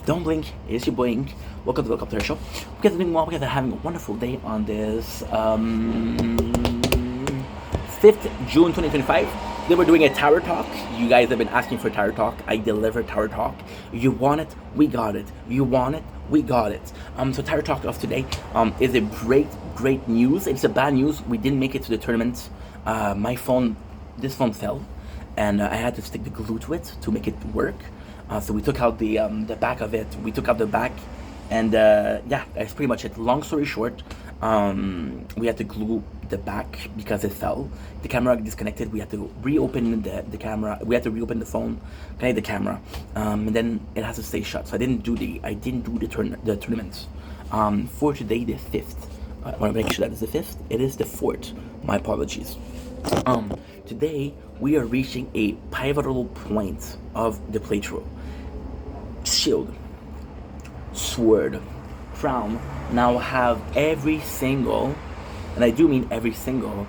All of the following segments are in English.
Don't blink, it's your Blink. Welcome to the Welcome to our show. We're doing well, we're having a wonderful day on this 5th June 2025. Today we're doing a Tower Talk. You guys have been asking for Tower Talk. I deliver Tower Talk. You want it, we got it. You want it, we got it. So Tower Talk of today is a great news. It's a bad news. We didn't make it to the tournament. This phone fell, and I had to stick the glue to it to make it work. So we took out the back of it. We took out the back, and yeah, that's pretty much it. Long story short, we had to glue the back because it fell. The camera disconnected. We had to reopen the camera. We had to reopen the phone, connect the camera, and then it has to stay shut. So I didn't do the tournament. For today, the 5th. I want to make sure that it's the 5th. It is the 4th. My apologies. Today we are reaching a pivotal point of the playthrough. Shield, Sword, Crown now have every single, and I do mean every single,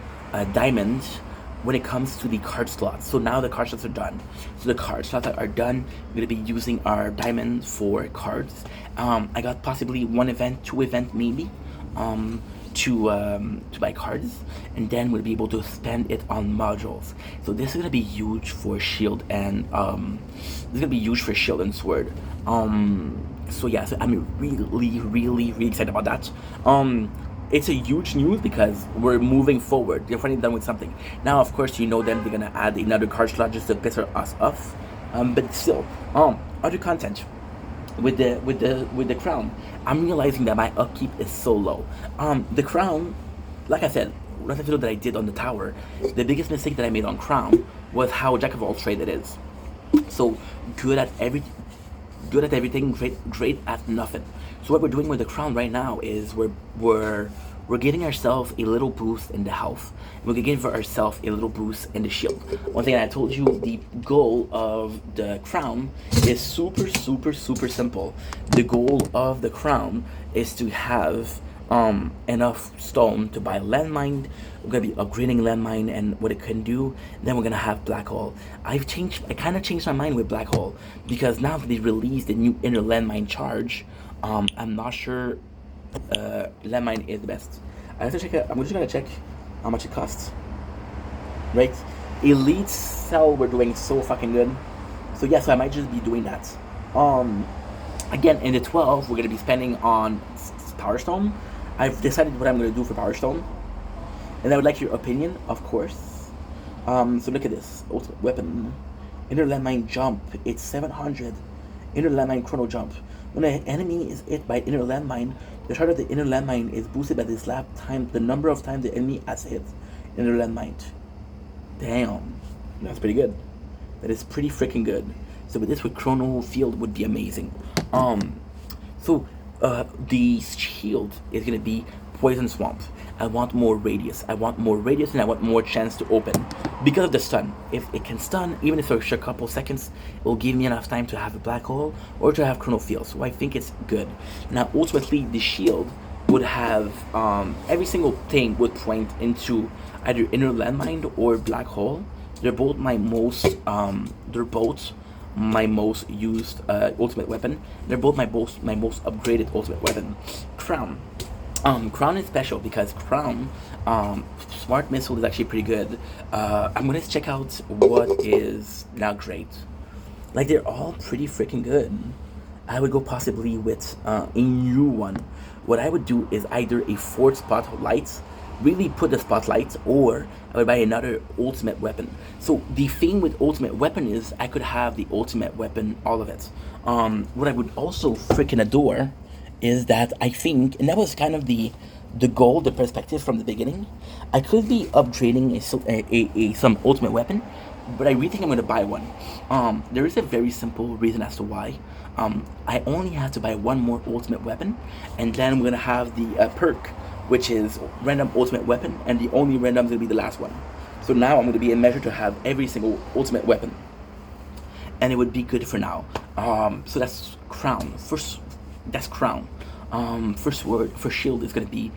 diamond when it comes to the card slots. So now the card slots are done. So the card slots that are done, we're going to be using our diamond for cards. I got possibly 1 event, 2 event maybe, to buy cards, and then we'll be able to spend it on modules. So this is gonna be huge for Shield and Sword. So yeah, so I'm really excited about that. It's a huge news because we're moving forward. They're finally done with something. Now, of course, you know them. They're gonna add another card slot just to piss us off. But still, other content. With the crown, I'm realizing that my upkeep is so low. The crown, like I said, last video that I did on the tower, the biggest mistake that I made on crown was how jack of all trades it is. So good at everything, great at nothing. So what we're doing with the crown right now is we're giving ourselves a little boost in the health. We're gonna give ourselves a little boost in the shield. One thing I told you, the goal of the crown is super simple. The goal of the crown is to have enough stone to buy landmine. We're gonna be upgrading landmine and what it can do. Then we're gonna have black hole. I kind of changed my mind with black hole because now that they released the new inner landmine charge, I'm not sure landmine is the best. I'm just gonna check how much it costs. Right, elite cell we're doing so fucking good. So yeah, so I might just be doing that. Again, in the 12 we're gonna be spending on Power Stone. I've decided what I'm gonna do for Power Stone, and I would like your opinion, of course. So look at this ultimate weapon, inner landmine jump. It's 700. Inner landmine chrono jump. When an enemy is hit by inner landmine, the chart of the inner landmine is boosted by this lap time, the number of times the enemy has hit inner landmine. Damn, that's pretty good. That is pretty freaking good. So with this, with chrono field would be amazing. The shield is gonna be poison swamp. I want more radius. And I want more chance to open because of the stun. If it can stun, even if for a couple seconds, it will give me enough time to have a black hole or to have chrono field. So I think it's good. Now, ultimately, the shield would have every single thing would point into either inner landmine or black hole. They're both my most used ultimate weapon. They're both my most upgraded ultimate weapon. Crown. Crown is special because Crown, Smart Missile is actually pretty good. I'm gonna check out what is now great. Like, they're all pretty freaking good. I would go possibly with a new one. What I would do is either a 4th spotlight, really put the spotlight, or I would buy another ultimate weapon. So the thing with ultimate weapon is I could have the ultimate weapon, all of it. What I would also freaking adore is that I think, and that was kind of the goal, the perspective from the beginning, I could be upgrading some ultimate weapon, but I really think I'm going to buy one. There is a very simple reason as to why. I only have to buy one more ultimate weapon, and then I'm going to have the perk, which is random ultimate weapon, and the only random is going to be the last one. So now I'm going to be in measure to have every single ultimate weapon, and it would be good for now. So that's crown. That's crown. First word for shield is going to be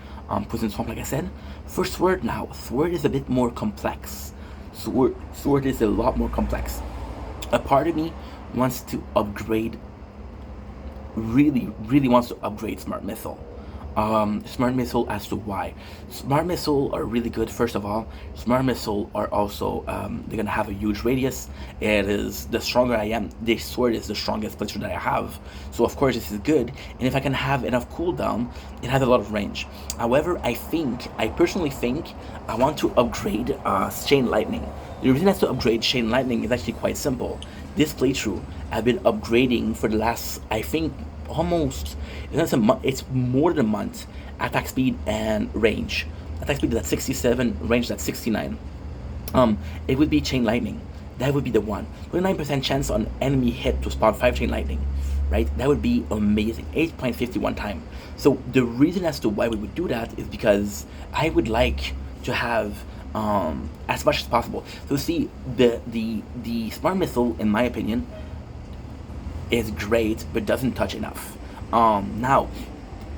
poison swamp, like I said. For sword now, sword is a bit more complex. Sword is a lot more complex. A part of me wants to upgrade really wants to upgrade Smart Missile. Smart Missile, as to why. Smart Missile are really good. First of all, Smart Missile are also they're gonna have a huge radius. It is the stronger I am, this sword is the strongest blitzer that I have. So of course this is good. And if I can have enough cooldown, it has a lot of range. However, I personally think I want to upgrade Chain Lightning. The reason I have to upgrade Chain Lightning is actually quite simple. This playthrough, I've been upgrading for the last, I think, almost, it's more than a month. Attack speed and range. Attack speed is at 67, range is at 69. It would be Chain Lightning. That would be the one. 29% chance on enemy hit to spawn 5 Chain Lightning, right? That would be amazing. 8.51 time. So the reason as to why we would do that is because I would like to have as much as possible. So see, the Smart Missile, in my opinion, is great, but doesn't touch enough. Now,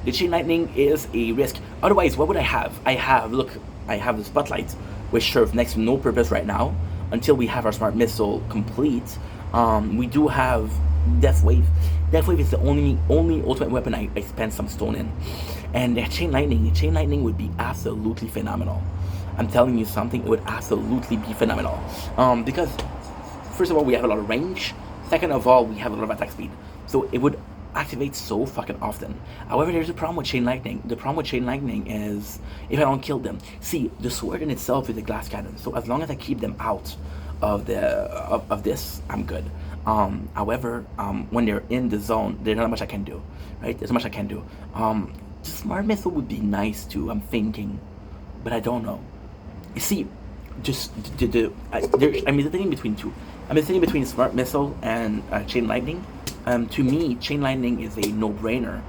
the Chain Lightning is a risk. Otherwise, what would I have? I have the Spotlight, which serves next to no purpose right now, until we have our Smart Missile complete. We do have Death Wave. Death Wave is the only ultimate weapon I spend some stone in. And the Chain Lightning would be absolutely phenomenal. I'm telling you something, it would absolutely be phenomenal. Because, first of all, we have a lot of range. Second of all, we have a lot of attack speed. So it would activate so fucking often. However, there's a problem with Chain Lightning. The problem with Chain Lightning is if I don't kill them. See, the sword in itself is a glass cannon. So as long as I keep them out of this, I'm good. However, when they're in the zone, there's not much I can do. Right? There's not much I can do. The Smart Missile would be nice too, I'm thinking. But I don't know. You see, just I'm hesitating between two. I'm hesitating between Smart Missile and Chain Lightning. To me, Chain Lightning is a no-brainer.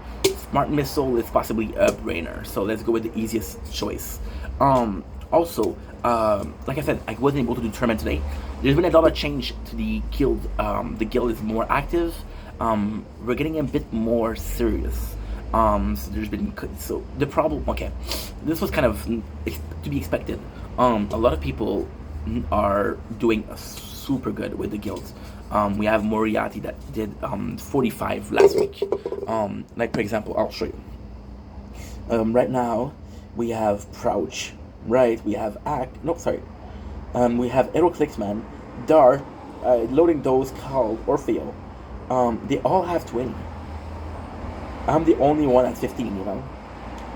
Smart Missile is possibly a brainer. So let's go with the easiest choice. Also, like I said, I wasn't able to determine today. There's been a lot of change to the guild. The guild is more active. We're getting a bit more serious. So there's been, so the problem, okay, this was kind of to be expected. A lot of people are doing super good with the guild. We have Moriarty that did 45 last week. Like for example, I'll show you. Right now, we have Crouch, right? We have we have Eroclixman, Dart, loading those called Orfeo. They all have 20. I'm the only one at 15, you know?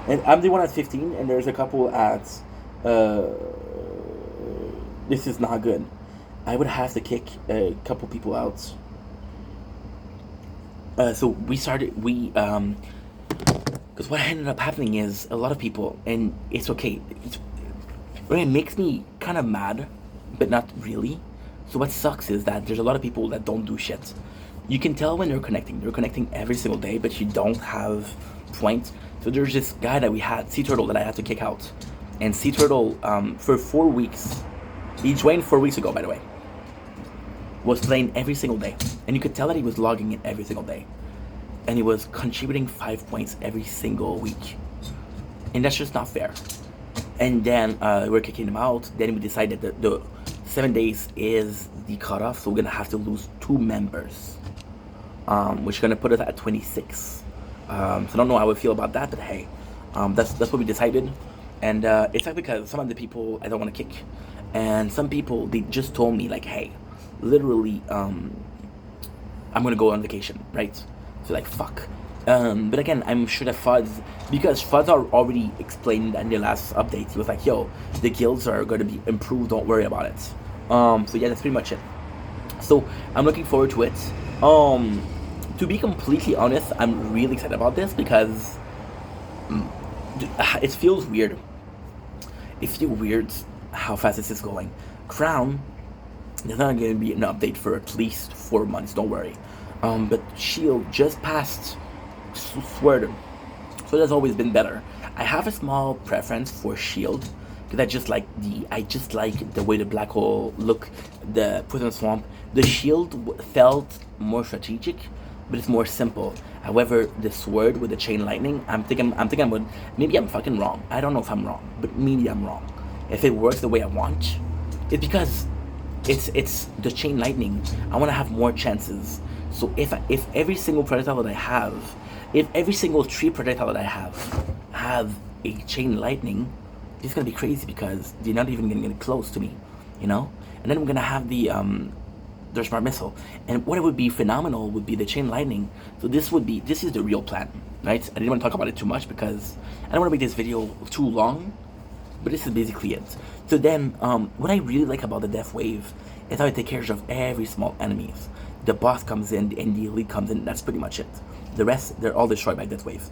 And I'm the one at 15, and there's a couple at, this is not good. I would have to kick a couple people out. So because what ended up happening is a lot of people, and it's okay, it makes me kind of mad, but not really. So what sucks is that there's a lot of people that don't do shit. You can tell when they're connecting every single day, but you don't have points. So there's this guy that we had, Sea Turtle, that I had to kick out. And Sea Turtle, for 4 weeks, he joined 4 weeks ago, by the way, was playing every single day. And you could tell that he was logging in every single day. And he was contributing 5 points every single week. And that's just not fair. And then we're kicking him out. Then we decided that the 7 days is the cutoff, so we're gonna have to lose 2 members. Which is gonna put us at 26. So I don't know how I would feel about that, but hey, that's what we decided. And it's like because some of the people I don't want to kick, and some people they just told me like, hey, literally, I'm gonna go on vacation, right? So like, fuck. But again, I'm sure that because Fuzz already explained in the last update, he was like, yo, the guilds are gonna be improved, don't worry about it. So yeah, that's pretty much it. So I'm looking forward to it. To be completely honest, I'm really excited about this because it feels weird. It feels weird how fast this is going. Crown, there's not going to be an update for at least 4 months, don't worry. But Shield just passed Sword, so that's always been better. I have a small preference for Shield because I just like the way the black hole look, the Poison Swamp. The Shield felt more strategic, but it's more simple. However, the Sword with the Chain Lightning, I'm thinking about, maybe I'm fucking wrong. I don't know if I'm wrong, but maybe I'm wrong. If it works the way I want, it's because it's the Chain Lightning. I want to have more chances So if every single projectile that I have, if every single tree projectile that I have a chain lightning, it's gonna be crazy because they're not even gonna get close to me, you know. And then we're gonna have their smart missile, and what it would be phenomenal would be the chain lightning. So this is the real plan, right? I didn't want to talk about it too much because I don't want to make this video too long, but this is basically it. So then, what I really like about the Death Wave is how it takes care of every small enemies. The boss comes in and the elite comes in. That's pretty much it. The rest, they're all destroyed by Death Wave.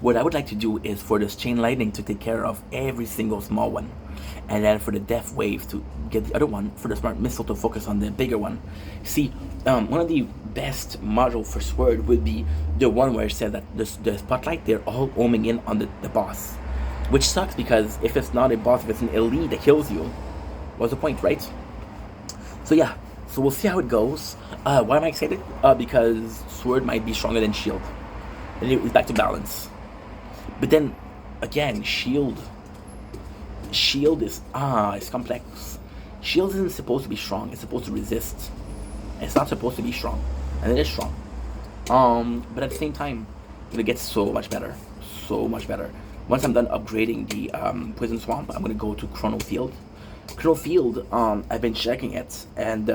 What I would like to do is for this chain lightning to take care of every single small one, and then for the Death Wave to get the other one, for the smart missile to focus on the bigger one. See, one of the best module for Sword would be the one where it said that the spotlight, they're all homing in on the boss, which sucks because if it's not a boss, if it's an elite that kills you, what's the point, right? So yeah, so we'll see how it goes. Why am I excited? Because Sword might be stronger than Shield, and it's back to balance. But then again, Shield is it's complex. Shield isn't supposed to be strong. It's supposed to resist. It's not supposed to be strong, and it is strong. But at the same time, it'll get so much better, so much better. Once I'm done upgrading the Poison Swamp, I'm gonna go to Chrono Field. Chrono Field, I've been checking it, and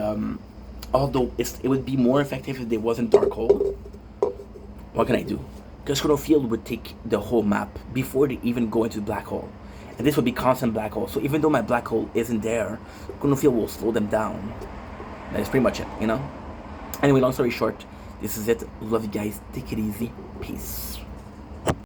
although it would be more effective if there wasn't Dark Hole, what can I do? Because Chrono Field would take the whole map before they even go into the Black Hole. And this would be constant Black Hole. So even though my Black Hole isn't there, Chrono Field will slow them down. That is pretty much it, you know? Anyway, long story short, this is it. Love you guys. Take it easy. Peace.